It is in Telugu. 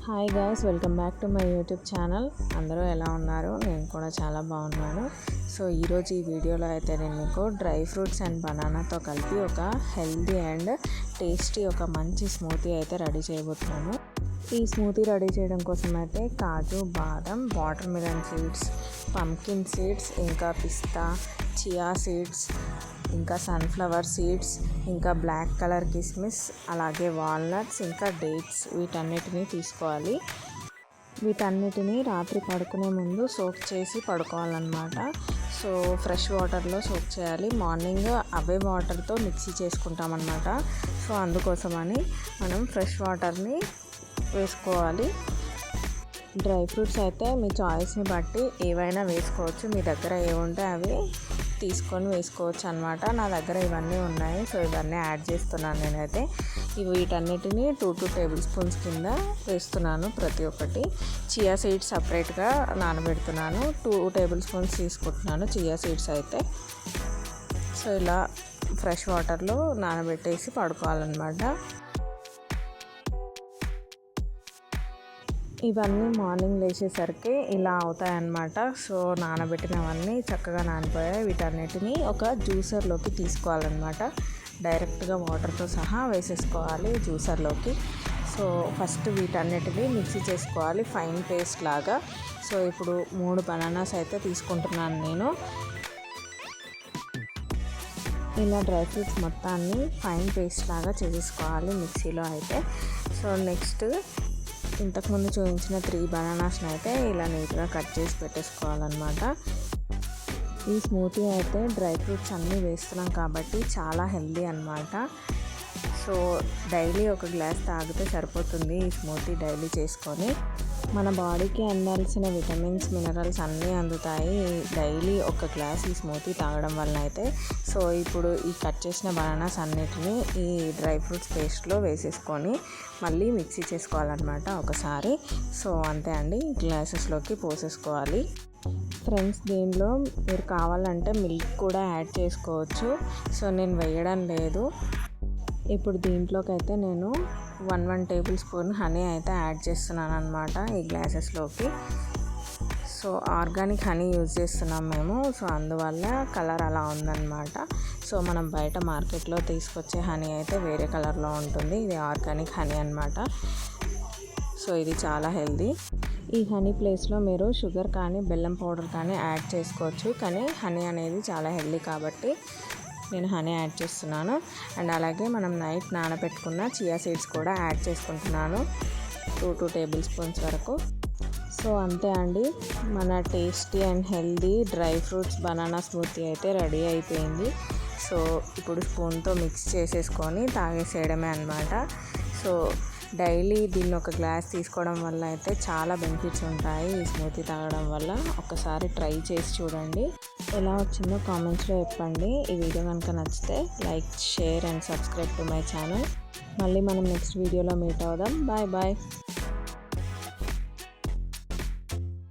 Hi guys, welcome back to my YouTube channel. అందరూ ఎలా ఉన్నారు? నేను కూడా చాలా బాగున్నాను. సో ఈరోజు ఈ వీడియోలో అయితే నేను మీకు డ్రై ఫ్రూట్స్ అండ్ బనానాతో కలిపి ఒక హెల్దీ అండ్ టేస్టీ ఒక మంచి స్మూతీ అయితే రెడీ చేయబోతున్నాను. ఈ స్మూతీ రెడీ చేయడం కోసం అయితే కాజు, బాదం, water melon seeds, pumpkin seeds, ఇంకా పిస్తా, చియా సీడ్స్, ఇంకా సన్ఫ్లవర్ సీడ్స్, ఇంకా బ్లాక్ కలర్ కిస్మిస్, అలాగే వాల్నట్స్, ఇంకా డేట్స్, వీటన్నిటిని తీసుకోవాలి. వీటన్నిటిని రాత్రి పడుకునే ముందు సోక్ చేసి పడుకోవాలన్నమాట. సో ఫ్రెష్ వాటర్లో సోక్ చేయాలి. మార్నింగ్ అవే వాటర్తో మిక్సీ చేసుకుంటామన్నమాట. సో అందుకోసమని మనం ఫ్రెష్ వాటర్ని వేసుకోవాలి. డ్రై ఫ్రూట్స్ అయితే మీ చాయిస్ని బట్టి ఏవైనా వేసుకోవచ్చు. మీ దగ్గర ఏముంటే అవి తీసుకొని వేసుకోవచ్చు అనమాట. నా దగ్గర ఇవన్నీ ఉన్నాయి, సో ఇవన్నీ యాడ్ చేస్తున్నాను నేనైతే. వీటన్నిటిని 2 టేబుల్ స్పూన్స్ కింద వేస్తున్నాను ప్రతి ఒక్కటి. చియా సీడ్స్ సపరేట్గా నానబెడుతున్నాను. 2 టేబుల్ స్పూన్స్ తీసుకుంటున్నాను చియా సీడ్స్ అయితే. సో ఇలా ఫ్రెష్ వాటర్లో నానబెట్టేసి పడుకోవాలన్నమాట. ఇవన్నీ మార్నింగ్ లేచేసరికి ఇలా అవుతాయన్నమాట. సో నానబెట్టినవన్నీ చక్కగా నానిపోయాయి. వీటన్నిటిని ఒక జ్యూసర్లోకి తీసుకోవాలన్నమాట. డైరెక్ట్గా వాటర్తో సహా వేసేసుకోవాలి జ్యూసర్లోకి. సో ఫస్ట్ వీటన్నిటిని మిక్సీ చేసుకోవాలి ఫైన్ పేస్ట్ లాగా. సో ఇప్పుడు 3 బనానాస్ అయితే తీసుకుంటున్నాను నేను. ఇలా డ్రై ఫ్రూట్స్ మొత్తాన్ని ఫైన్ పేస్ట్ లాగా చేసేసుకోవాలి మిక్సీలో అయితే. సో నెక్స్ట్ ఇంతకుముందు చూపించిన 3 బనానాస్ని అయితే ఇలా నీట్గా కట్ చేసి పెట్టేసుకోవాలన్నమాట. ఈ స్మూతీ అయితే డ్రై ఫ్రూట్స్ అన్నీ వేస్తున్నాం కాబట్టి చాలా హెల్దీ అన్నమాట. సో డైలీ ఒక గ్లాస్ తాగితే సరిపోతుంది ఈ స్మూతీ డైలీ చేసుకొని. మన బాడీకి అందాల్సిన విటమిన్స్, మినరల్స్ అన్నీ అందుతాయి డైలీ ఒక గ్లాస్ ఈ స్మూతీ తాగడం వల్ల అయితే. సో ఇప్పుడు ఈ కట్ చేసిన బనానాస్ అన్నిటినీ ఈ డ్రై ఫ్రూట్స్ పేస్ట్లో వేసేసుకొని మళ్ళీ మిక్సీ చేసుకోవాలన్నమాట ఒకసారి. సో అంతే అండి, గ్లాసెస్లోకి పోసేసుకోవాలి. ఫ్రెండ్స్, దీనిలో మీరు కావాలంటే మిల్క్ కూడా యాడ్ చేసుకోవచ్చు. సో నేను వేయడం లేదు. ఇప్పుడు దీంట్లోకి అయితే నేను 1 టేబుల్ స్పూన్ హనీ అయితే యాడ్ చేస్తున్నాను అనమాట ఈ గ్లాసెస్లోకి. సో ఆర్గానిక్ హనీ యూజ్ చేస్తున్నాం మేము. సో అందువల్ల కలర్ అలా ఉందన్నమాట. సో మనం బయట మార్కెట్లో తీసుకొచ్చే హనీ అయితే వేరే కలర్లో ఉంటుంది. ఇది ఆర్గానిక్ హనీ అన్నమాట. సో ఇది చాలా హెల్దీ. ఈ హనీ ప్లేస్లో మీరు షుగర్ కానీ బెల్లం పౌడర్ కానీ యాడ్ చేసుకోవచ్చు. కానీ హనీ అనేది చాలా హెల్దీ కాబట్టి నేను హనీ యాడ్ చేస్తున్నాను. అండ్ అలాగే మనం నైట్ నానబెట్టుకున్న చియా సీడ్స్ కూడా యాడ్ చేసుకుంటున్నాను 2 టేబుల్ స్పూన్స్ వరకు. సో అంతే అండి, మన tasty and healthy dry fruits banana smoothie అయితే రెడీ అయిపోయింది. సో ఇప్పుడు స్పూన్తో మిక్స్ చేసేసుకొని తాగేసేయడమే అన్నమాట. సో డైలీ దీన్ని ఒక గ్లాస్ తీసుకోవడం వల్ల అయితే చాలా బెనిఫిట్స్ ఉంటాయి ఈ స్మూతీ తాగడం వల్ల. ఒకసారి ట్రై చేసి చూడండి. ఎలా వచ్చిందో కామెంట్స్లో చెప్పండి. ఈ వీడియో కనుక నచ్చితే like, share and subscribe to my channel. మళ్ళీ మనం నెక్స్ట్ వీడియోలో మీట్ అవుదాం. Bye bye.